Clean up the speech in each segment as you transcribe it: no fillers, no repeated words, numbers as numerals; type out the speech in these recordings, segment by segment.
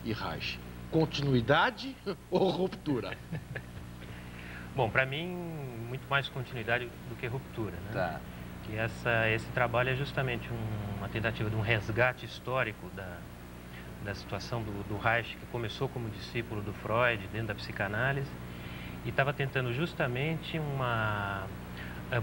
e Reich? Continuidade ou ruptura? Bom, para mim, muito mais continuidade do que ruptura, né? Tá. Que esse trabalho é justamente uma tentativa de um resgate histórico da situação do Reich, que começou como discípulo do Freud, dentro da psicanálise, e estava tentando justamente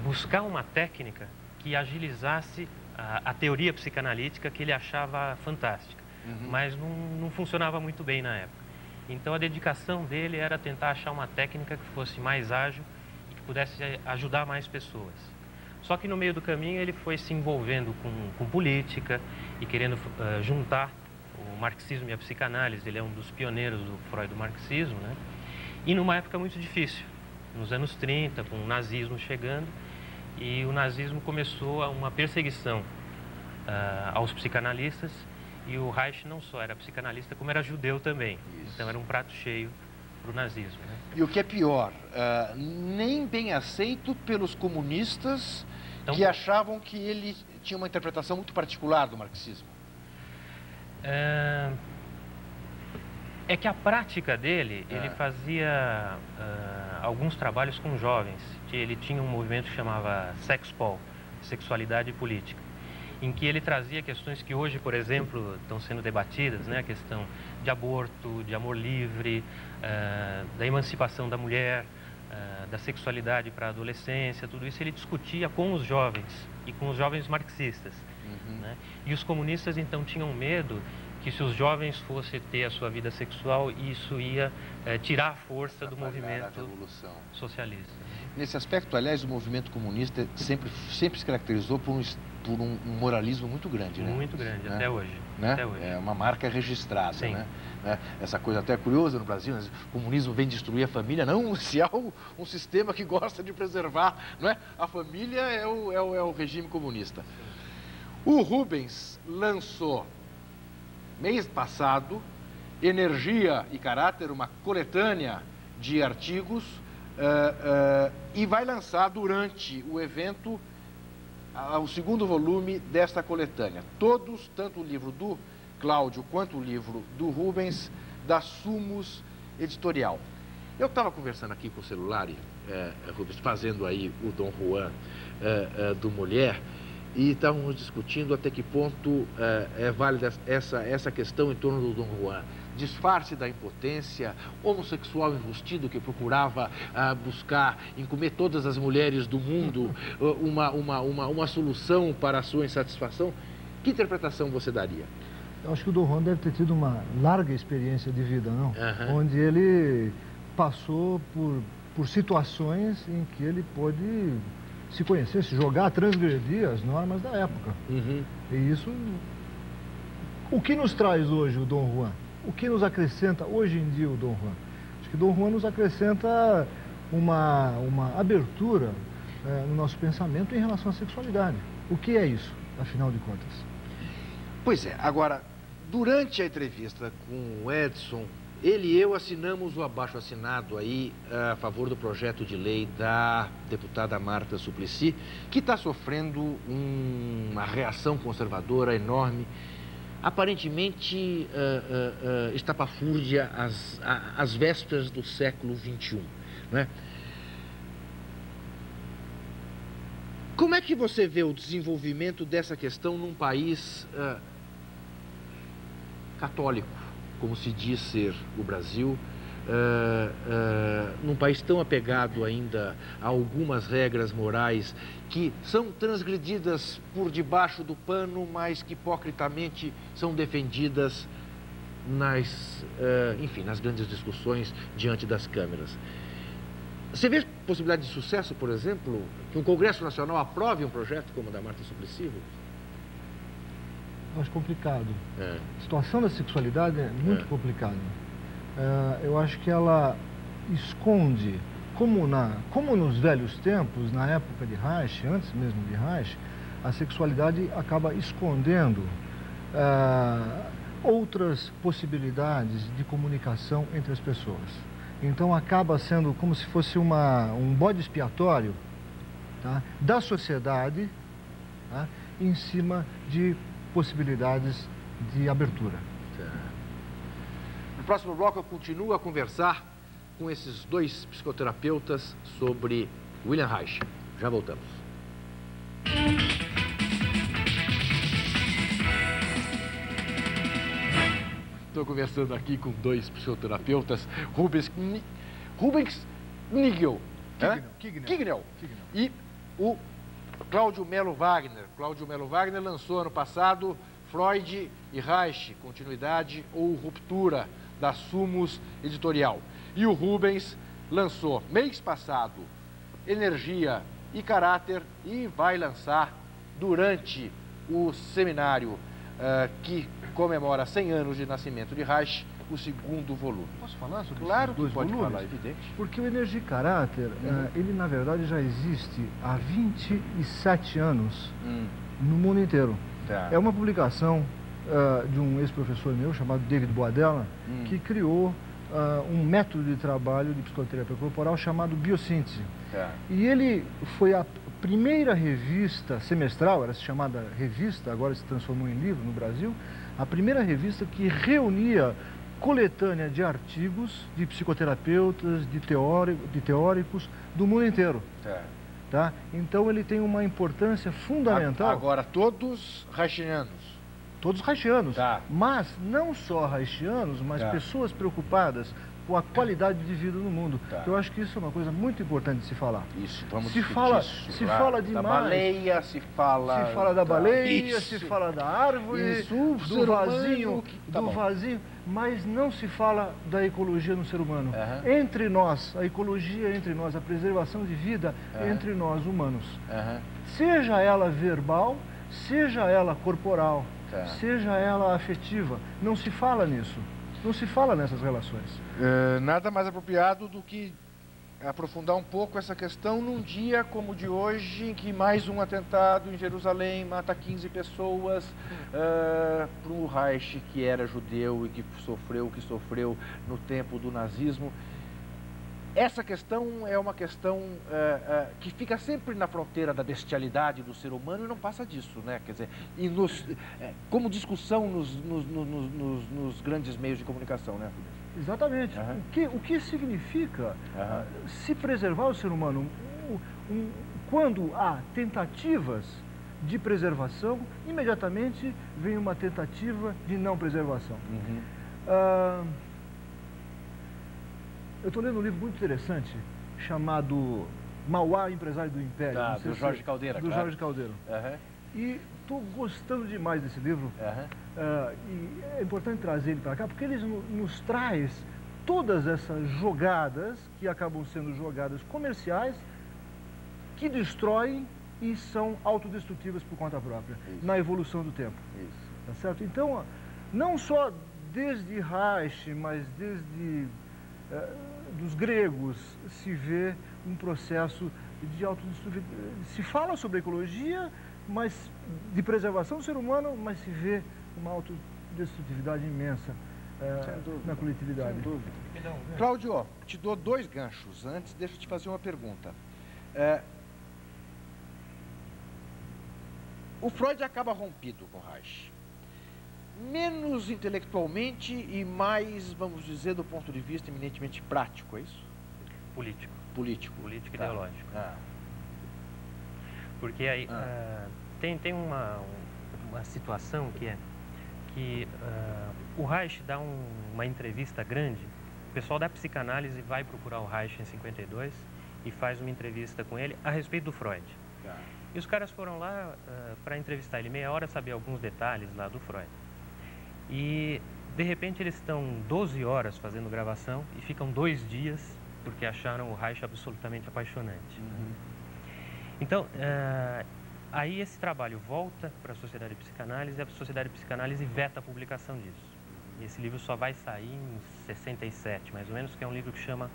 buscar uma técnica que agilizasse a teoria psicanalítica que ele achava fantástica, mas não funcionava muito bem na época. Então a dedicação dele era tentar achar uma técnica que fosse mais ágil e que pudesse ajudar mais pessoas. Só que no meio do caminho ele foi se envolvendo com política e querendo juntar o marxismo e a psicanálise. Ele é um dos pioneiros do Freud do marxismo, né? E numa época muito difícil, nos anos 30, com o nazismo chegando, e o nazismo começou uma perseguição aos psicanalistas, e o Reich não só era psicanalista, como era judeu também. Isso. Então era um prato cheio para o nazismo, né? E o que é pior, nem bem aceito pelos comunistas, então, que achavam que ele tinha uma interpretação muito particular do marxismo. É que a prática dele, ele fazia alguns trabalhos com jovens. Ele tinha um movimento que chamava Sexpol, Sexualidade e Política, em que ele trazia questões que hoje, por exemplo, estão sendo debatidas, né? A questão de aborto, de amor livre, da emancipação da mulher, da sexualidade para a adolescência, tudo isso ele discutia com os jovens e com os jovens marxistas. Né? E os comunistas, então, tinham medo que se os jovens fossem ter a sua vida sexual, isso ia tirar a força do movimento socialista. Nesse aspecto, aliás, o movimento comunista sempre se caracterizou por um moralismo muito grande, né? Muito grande, né? Até hoje. Né? Até hoje. É uma marca registrada, Sim. Né? Essa coisa até curiosa no Brasil, né? O comunismo vem destruir a família, não, se há um sistema que gosta de preservar, não é? A família é o regime comunista. O Rubens lançou, mês passado, Energia e Caráter, uma coletânea de artigos, e vai lançar durante o evento o segundo volume desta coletânea. Todos, tanto o livro do Cláudio quanto o livro do Rubens, da Sumos Editorial. Eu estava conversando aqui com o celular, Rubens, fazendo aí o Dom Juan do Mulher, e estávamos discutindo até que ponto é válida essa questão em torno do Dom Juan. Disfarce da impotência, homossexual enrustido que procurava buscar em comer todas as mulheres do mundo uma solução para a sua insatisfação. Que interpretação você daria? Eu acho que o Dom Juan deve ter tido uma larga experiência de vida, não? Onde ele passou por situações em que ele pôde se conhecer, se jogar, transgredir as normas da época. E isso... O que nos traz hoje o Dom Juan? O que nos acrescenta hoje em dia o Dom Juan? Acho que o Dom Juan nos acrescenta uma abertura no nosso pensamento em relação à sexualidade. O que é isso, afinal de contas? Pois é. Agora, durante a entrevista com o Edson, ele e eu assinamos o abaixo-assinado aí a favor do projeto de lei da deputada Marta Suplicy, que está sofrendo uma reação conservadora enorme. Aparentemente estapafúrdia às vésperas do século XXI, né? Como é que você vê o desenvolvimento dessa questão num país católico, como se diz ser o Brasil, num país tão apegado ainda a algumas regras morais que são transgredidas por debaixo do pano, mas que hipocritamente são defendidas nas grandes discussões diante das câmeras. Você vê possibilidade de sucesso, por exemplo, que um Congresso Nacional aprove um projeto como o da Marta Suplicy? Eu acho complicado. A situação da sexualidade é muito complicada. Eu acho que ela esconde, como nos velhos tempos, na época de Reich, antes mesmo de Reich, a sexualidade acaba escondendo outras possibilidades de comunicação entre as pessoas. Então acaba sendo como se fosse um bode expiatório, tá, da sociedade, tá, em cima de possibilidades de abertura. próximo bloco eu continuo a conversar com esses dois psicoterapeutas sobre William Reich. Já voltamos. Estou conversando aqui com dois psicoterapeutas, Rubens Knigel e o Cláudio Melo Wagner. Cláudio Melo Wagner lançou ano passado Freud e Reich, continuidade ou ruptura, da Sumos Editorial. E o Rubens lançou mês passado Energia e Caráter e vai lançar durante o seminário que comemora 100 anos de nascimento de Reich, o segundo volume. Posso falar sobre claro esses dois pode volumes? Falar, evidente. Porque o Energia e Caráter, ele na verdade já existe há 27 anos no mundo inteiro. Tá. É uma publicação de um ex-professor meu chamado David Boadella, que criou um método de trabalho de psicoterapia corporal chamado Biossíntese. Tá. E ele foi a primeira revista semestral, era chamada revista, agora se transformou em livro no Brasil, a primeira revista que reunia coletânea de artigos de psicoterapeutas, de teóricos do mundo inteiro. Tá? Então ele tem uma importância fundamental. Agora, todos reichianos. Todos reichianos, Tá. mas não só reichianos, mas Tá. pessoas preocupadas com a qualidade de vida no mundo. Tá. Eu acho que isso é uma coisa muito importante de se falar. Isso, vamos Se discutir fala, isso, se claro. fala Da demais. baleia, se fala da baleia, Isso. se fala da árvore, Isso, o do ser vasinho, humano tá bom. mas não se fala da ecologia no ser humano. Entre nós, a ecologia entre nós, a preservação de vida entre nós humanos. Seja ela verbal, seja ela corporal, seja ela afetiva, não se fala nisso. Não se fala nessas relações. Nada mais apropriado do que aprofundar um pouco essa questão num dia como o de hoje, em que mais um atentado em Jerusalém mata 15 pessoas para o Reich, que era judeu e que sofreu o que sofreu no tempo do nazismo. Essa questão é uma questão que fica sempre na fronteira da bestialidade do ser humano e não passa disso, né? Quer dizer, e como discussão nos grandes meios de comunicação, né? Exatamente. O que significa se preservar o ser humano? Quando há tentativas de preservação, imediatamente vem uma tentativa de não preservação. Eu estou lendo um livro muito interessante chamado Mauá, Empresário do Império. Do Jorge Caldeira. Do Jorge Caldeira. E estou gostando demais desse livro. E é importante trazer ele para cá, porque ele nos traz todas essas jogadas, que acabam sendo jogadas comerciais, que destroem e são autodestrutivas por conta própria, na evolução do tempo. Tá certo? Então, não só desde Reich, mas desde dos gregos, se vê um processo de autodestrutividade. Se fala sobre ecologia, mas de preservação do ser humano, mas se vê uma autodestrutividade imensa na coletividade. Sem dúvida. Cláudio, te dou dois ganchos. Antes, deixa eu te fazer uma pergunta. O Freud acaba rompido com Reich. Menos intelectualmente e mais, vamos dizer, do ponto de vista eminentemente prático, é isso? Político. Político. Político e ideológico. Porque aí tem uma situação que é que o Reich dá uma entrevista grande, o pessoal da psicanálise vai procurar o Reich em 52 e faz uma entrevista com ele a respeito do Freud. E os caras foram lá para entrevistar ele meia hora, saber alguns detalhes lá do Freud. E, de repente, eles estão 12 horas fazendo gravação e ficam 2 dias porque acharam o Reich absolutamente apaixonante. Então, aí esse trabalho volta para a Sociedade de Psicanálise e a Sociedade de Psicanálise veta a publicação disso. E esse livro só vai sair em 67, mais ou menos, que é um livro que chama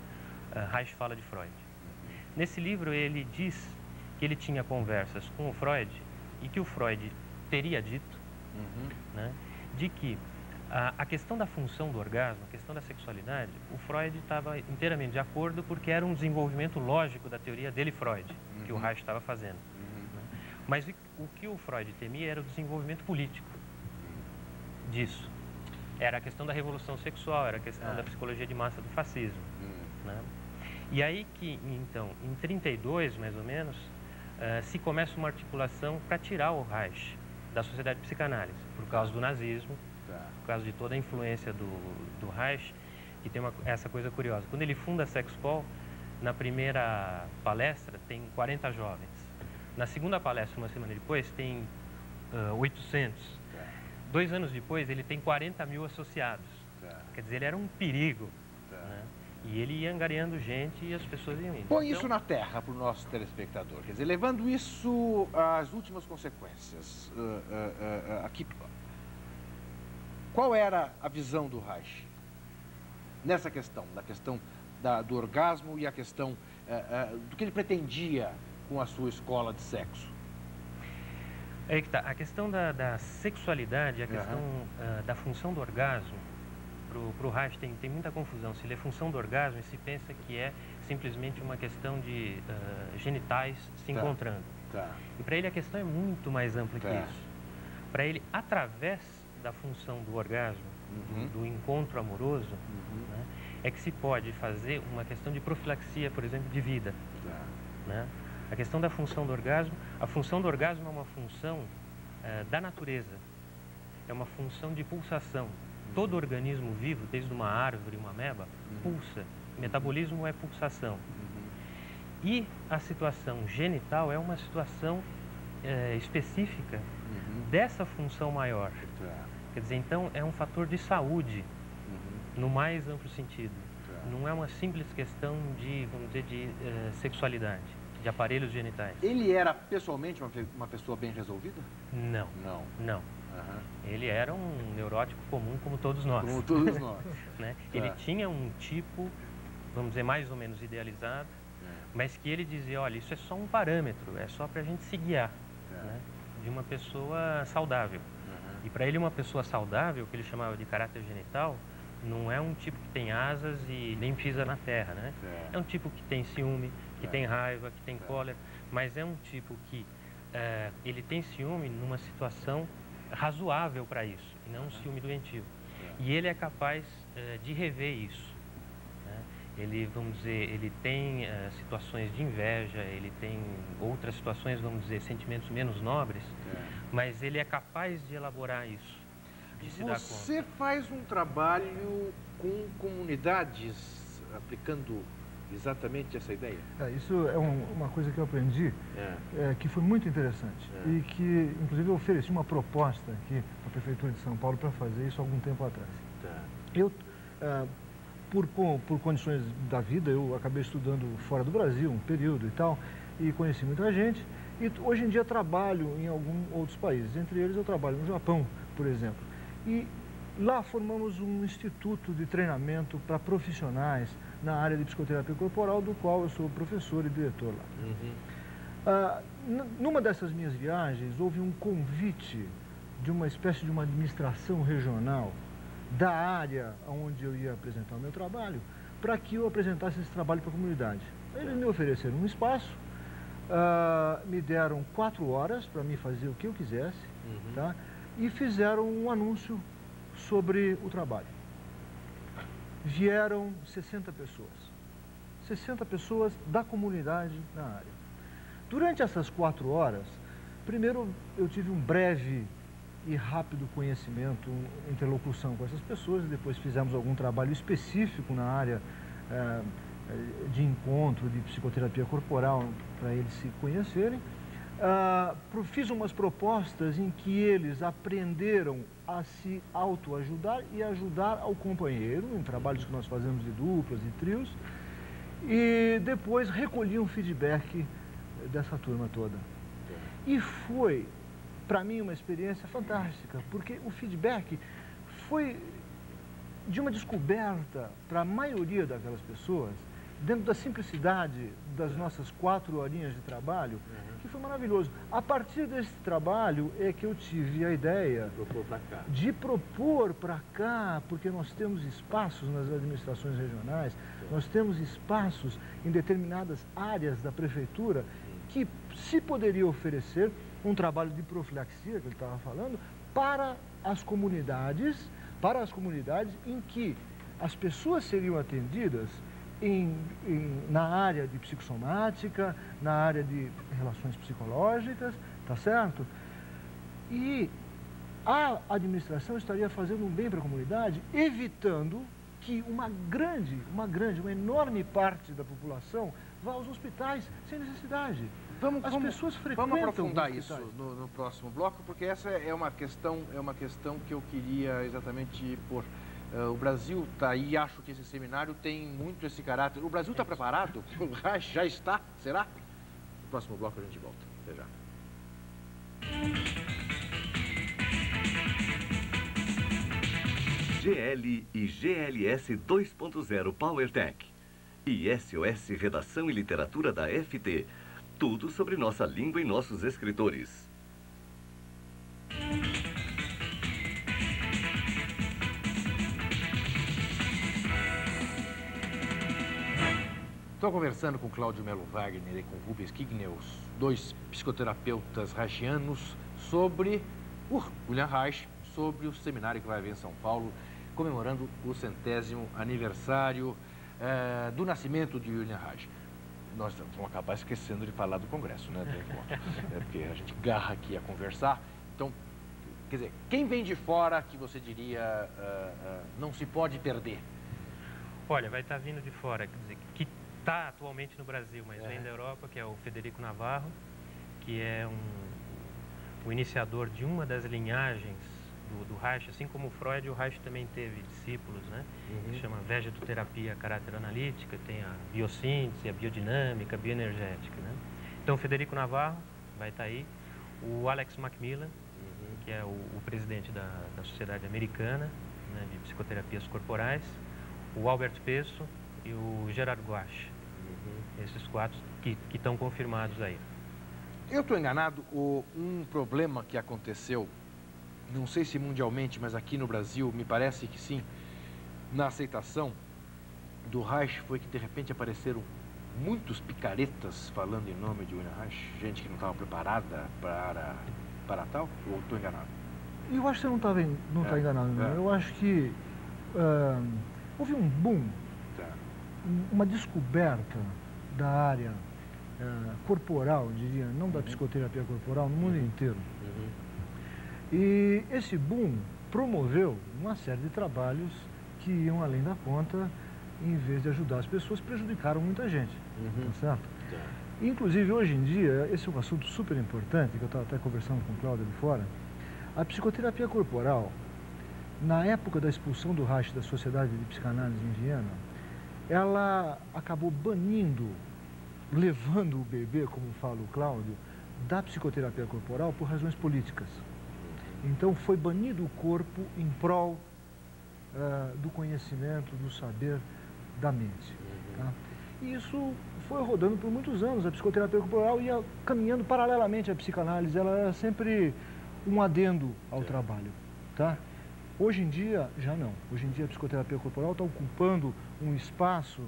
Reich fala de Freud. Nesse livro ele diz que ele tinha conversas com o Freud e que o Freud teria dito, né, de que a questão da função do orgasmo, a questão da sexualidade, o Freud estava inteiramente de acordo porque era um desenvolvimento lógico da teoria dele, Freud, que o Reich estava fazendo. Né? Mas o que o Freud temia era o desenvolvimento político disso. Era a questão da revolução sexual, era a questão da psicologia de massa do fascismo. Né? E aí que, então, em 32, mais ou menos, se começa uma articulação para tirar o Reich da sociedade de psicanálise, por causa do nazismo, por causa de toda a influência do Reich, que tem essa coisa curiosa. Quando ele funda a Sexpol, na primeira palestra tem 40 jovens. Na segunda palestra, uma semana depois, tem 800. 2 anos depois, ele tem 40 mil associados. Quer dizer, ele era um perigo. Né? E ele ia angariando gente e as pessoas iam indo. Põe isso na terra para o nosso telespectador. Quer dizer, levando isso às últimas consequências. Aqui, qual era a visão do Reich nessa questão? Da questão do orgasmo e a questão do que ele pretendia com a sua escola de sexo? É que tá. A questão da sexualidade, a questão da função do orgasmo, para o Reich tem muita confusão. Se ele é função do orgasmo, e se pensa que é simplesmente uma questão de genitais se encontrando. E para ele a questão é muito mais ampla que isso. Para ele, através da função do orgasmo, do encontro amoroso, né, é que se pode fazer uma questão de profilaxia, por exemplo, de vida. Né? A questão da função do orgasmo, a função do orgasmo é uma função da natureza, é uma função de pulsação. Todo organismo vivo, desde uma árvore, uma ameba, pulsa. Metabolismo é pulsação. E a situação genital é uma situação específica dessa função maior. Quer dizer, então, é um fator de saúde, no mais amplo sentido. Não é uma simples questão de, vamos dizer, de sexualidade, de aparelhos genitais. Ele era, pessoalmente, uma pessoa bem resolvida? Não. Não. Ele era um neurótico comum como todos nós. Como todos nós. Né? Ele tinha um tipo, vamos dizer, mais ou menos idealizado, mas que ele dizia, olha, isso é só um parâmetro, é só para a gente se guiar, né? De uma pessoa saudável. E para ele uma pessoa saudável, que ele chamava de caráter genital, não é um tipo que tem asas e nem pisa na terra, né? É um tipo que tem ciúme, que tem raiva, que tem cólera, mas é um tipo que ele tem ciúme numa situação razoável para isso, e não um ciúme doentio. E ele é capaz de rever isso. Né? Ele, vamos dizer, ele tem situações de inveja, ele tem outras situações, vamos dizer, sentimentos menos nobres, mas ele é capaz de elaborar isso, de se dar conta. Você faz um trabalho com comunidades, aplicando exatamente essa ideia? Isso é uma coisa que eu aprendi, que foi muito interessante e que, inclusive, eu ofereci uma proposta aqui à Prefeitura de São Paulo para fazer isso há algum tempo atrás. Eu, por condições da vida, eu acabei estudando fora do Brasil um período e tal, e conheci muita gente, e hoje em dia trabalho em alguns outros países, entre eles eu trabalho no Japão, por exemplo, e lá formamos um instituto de treinamento para profissionais na área de psicoterapia corporal, do qual eu sou professor e diretor lá. Numa dessas minhas viagens, houve um convite de uma espécie de uma administração regional da área onde eu ia apresentar o meu trabalho, para que eu apresentasse esse trabalho para a comunidade. Eles me ofereceram um espaço, me deram 4 horas para mim fazer o que eu quisesse, tá? E fizeram um anúncio sobre o trabalho. Vieram 60 pessoas da comunidade na área. Durante essas 4 horas, primeiro eu tive um breve e rápido conhecimento, interlocução com essas pessoas, depois fizemos algum trabalho específico na área de encontro, de psicoterapia corporal, para eles se conhecerem. Fiz umas propostas em que eles aprenderam a se autoajudar e ajudar ao companheiro, em trabalhos que nós fazemos de duplas e trios, e depois recolhiam feedback dessa turma toda. E foi, para mim, uma experiência fantástica, porque o feedback foi de uma descoberta para a maioria daquelas pessoas, dentro da simplicidade das nossas 4 horinhas de trabalho, que foi maravilhoso. A partir desse trabalho é que eu tive a ideia de propor para cá, porque nós temos espaços nas administrações regionais, nós temos espaços em determinadas áreas da prefeitura que se poderia oferecer um trabalho de profilaxia, que ele estava falando, para as comunidades, para as comunidades em que as pessoas seriam atendidas na área de psicossomática, na área de relações psicológicas, tá certo? E a administração estaria fazendo um bem para a comunidade, evitando que uma enorme parte da população vá aos hospitais sem necessidade. As pessoas frequentam. Vamos aprofundar isso no próximo bloco, porque essa é uma questão que eu queria exatamente pôr. O Brasil está aí, acho que esse seminário tem muito esse caráter. O Brasil está preparado? Já está? Será? No próximo bloco a gente volta. Até já. GL e GLS 2.0 PowerTech e SOS Redação e Literatura da FT. Tudo sobre nossa língua e nossos escritores. Estou conversando com Cláudio Melo Wagner e com Rubens Kigneus, dois psicoterapeutas reichianos, sobre o William Reich, sobre o seminário que vai haver em São Paulo, comemorando o 100º aniversário do nascimento de William Reich. Nós vamos acabar esquecendo de falar do Congresso, né? Porque a gente garra aqui a conversar. Então, quer dizer, quem vem de fora que você diria não se pode perder? Olha, vai estar vindo de fora, quer dizer, que está atualmente no Brasil, mas vem da Europa, que é o Federico Navarro, que é o iniciador de uma das linhagens do Reich. Assim como o Freud, o Reich também teve discípulos, né? Que chama vegetoterapia caráter analítica, tem a biossíntese, a biodinâmica, a bioenergética, né? Então, o Federico Navarro vai estar aí, o Alex Macmillan, que é o presidente da Sociedade Americana, né, de Psicoterapias Corporais, o Albert Pesso e o Gerard Gouache. Esses quatro que estão confirmados aí. Eu estou enganado, um problema que aconteceu, não sei se mundialmente, mas aqui no Brasil, me parece que sim, na aceitação do Reich, foi que de repente apareceram muitos picaretas falando em nome de William Reich, gente que não estava preparada para tal, ou estou enganado? Eu acho que você não está enganado, não. Eu acho que houve um boom, uma descoberta da área corporal, diria, não da psicoterapia corporal, no mundo inteiro. E esse boom promoveu uma série de trabalhos que iam além da conta, em vez de ajudar as pessoas, prejudicaram muita gente, tá certo? Inclusive, hoje em dia, esse é um assunto super importante, que eu estava até conversando com o Cláudio ali fora. A psicoterapia corporal, na época da expulsão do Reich da Sociedade de Psicanálise em Viena, ela acabou banindo, levando o bebê, como fala o Cláudio, da psicoterapia corporal por razões políticas. Então foi banido o corpo em prol do conhecimento, do saber, da mente. Tá? E isso foi rodando por muitos anos. A psicoterapia corporal ia caminhando paralelamente à psicanálise, ela era sempre um adendo ao trabalho. Tá? Hoje em dia, já não. Hoje em dia a psicoterapia corporal está ocupando um espaço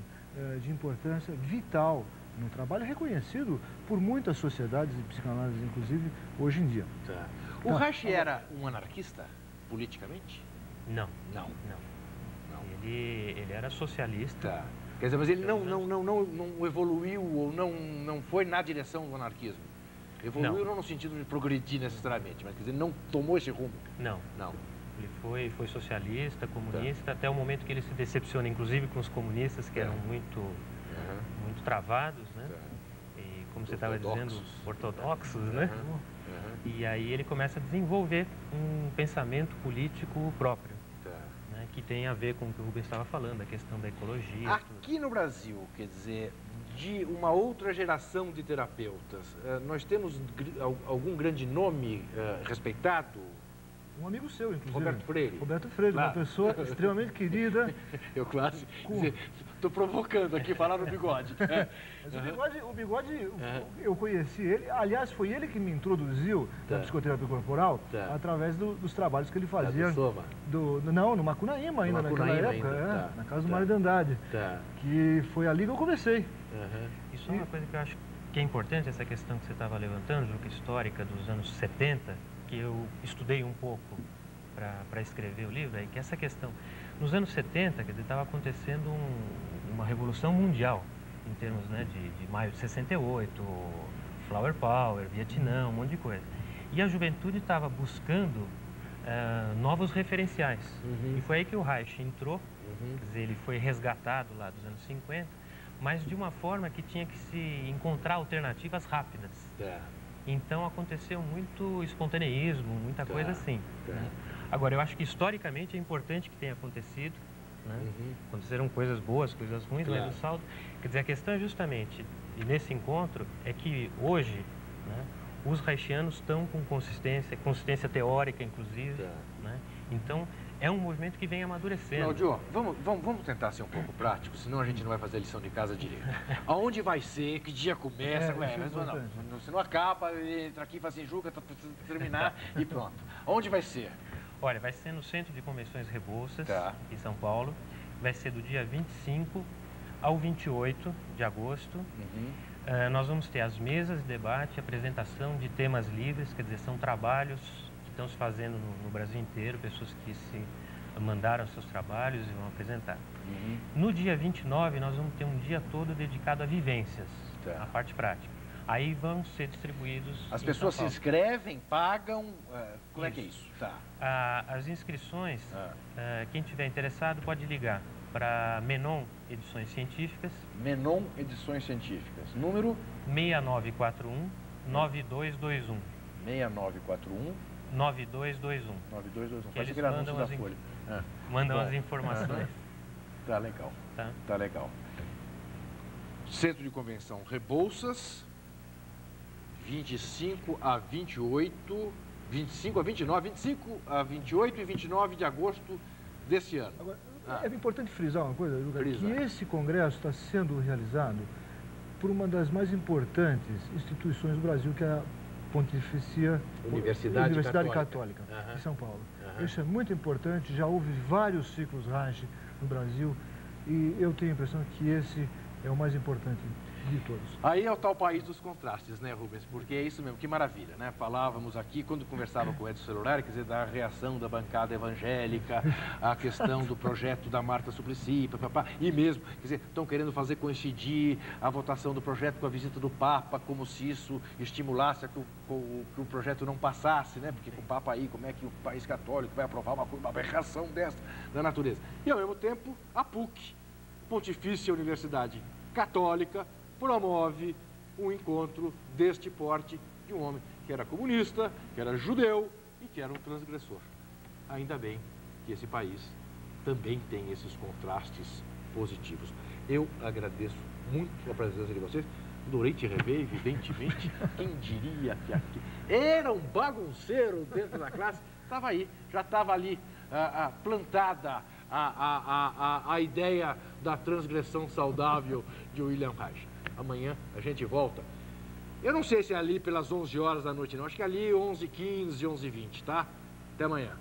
de importância vital no trabalho, reconhecido por muitas sociedades de psicanálise, inclusive, hoje em dia. O Reich era um anarquista, politicamente? Não. Não. Ele era socialista. Quer dizer, mas ele não evoluiu ou não foi na direção do anarquismo? Evoluiu não no sentido de progredir necessariamente, mas quer dizer, não tomou esse rumo? Não. Ele foi socialista, comunista, até o momento que ele se decepciona, inclusive com os comunistas, que eram muito travados, né? E, como você estava dizendo, ortodoxos, né? E aí ele começa a desenvolver um pensamento político próprio, né? Que tem a ver com o que o Rubens estava falando, a questão da ecologia. Aqui no Brasil, quer dizer, de uma outra geração de terapeutas, nós temos algum grande nome respeitado? Um amigo seu, inclusive. Roberto Freire, uma pessoa extremamente querida. Eu quase estou provocando aqui, falar no Bigode. Mas o Bigode, eu conheci ele, aliás, foi ele que me introduziu na psicoterapia corporal, através dos trabalhos que ele fazia. No Macunaíma ainda, naquela época, na casa do Mário de Andrade. Que foi ali que eu comecei. Isso é uma coisa que eu acho que é importante, essa questão que você estava levantando, histórica dos anos 70, que eu estudei um pouco para escrever o livro é que essa questão, nos anos 70, quer dizer, estava acontecendo uma revolução mundial, em termos, né, de maio de 68, Flower Power, Vietnã, um monte de coisa. E a juventude estava buscando novos referenciais. E foi aí que o Reich entrou, quer dizer, ele foi resgatado lá dos anos 50, mas de uma forma que tinha que se encontrar alternativas rápidas. Então aconteceu muito espontaneísmo, muita coisa assim. Né? Agora, eu acho que historicamente é importante que tenha acontecido. Né? Aconteceram coisas boas, coisas ruins, mas o saldo... Quer dizer, a questão é justamente, e nesse encontro, é que hoje, né, os reichianos estão com consistência teórica, inclusive. Né? Então, é um movimento que vem amadurecendo. Claudio, vamos tentar ser um pouco prático, senão a gente não vai fazer a lição de casa direito. Aonde vai ser? Que dia começa? Se não acaba, entra aqui e fala assim, Juca, precisa terminar e pronto. Aonde vai ser? Olha, vai ser no Centro de Convenções Rebouças, em São Paulo. Vai ser do dia 25 ao 28 de agosto. Nós vamos ter as mesas de debate, apresentação de temas livres, quer dizer, são trabalhos que estão se fazendo no Brasil inteiro, pessoas que se mandaram seus trabalhos e vão apresentar. No dia 29, nós vamos ter um dia todo dedicado a vivências, a parte prática. Aí vão ser distribuídos... As pessoas se inscrevem, pagam, como é que é isso? As inscrições, quem tiver interessado pode ligar para Menon Edições Científicas. Menon Edições Científicas. Número? 6941-9221. 6941... 9221. 9221. Que eles mandam da Folha. Mandam as informações. Tá legal. Tá legal. Centro de Convenção Rebouças, 25 a 28, 25 a 29, 25 a 28 e 29 de agosto desse ano. Agora, é importante frisar uma coisa, Juca, que esse congresso está sendo realizado por uma das mais importantes instituições do Brasil, que é a Pontifícia Universidade Católica de São Paulo. Isso é muito importante, já houve vários ciclos Reich no Brasil e eu tenho a impressão que esse é o mais importante de todos. Aí é o tal país dos contrastes, né, Rubens? Porque é isso mesmo, que maravilha, né? Falávamos aqui, quando conversava com o Edson Celular, quer dizer, da reação da bancada evangélica, a questão do projeto da Marta Suplicy, e mesmo, quer dizer, estão querendo fazer coincidir a votação do projeto com a visita do Papa, como se isso estimulasse a que o projeto não passasse, né? Porque com o Papa aí, como é que o país católico vai aprovar uma aberração dessa da natureza? E, ao mesmo tempo, a PUC, Pontifícia Universidade Católica, promove um encontro deste porte de um homem que era comunista, que era judeu e que era um transgressor. Ainda bem que esse país também tem esses contrastes positivos. Eu agradeço muito a presença de vocês. Adorei te rever, evidentemente. Quem diria que aqui era um bagunceiro dentro da classe? Estava aí, já estava ali plantada a ideia da transgressão saudável de William Reich. Amanhã a gente volta. Eu não sei se é ali pelas 11 horas da noite, não. Acho que é ali 11h15, 11h20, tá? Até amanhã.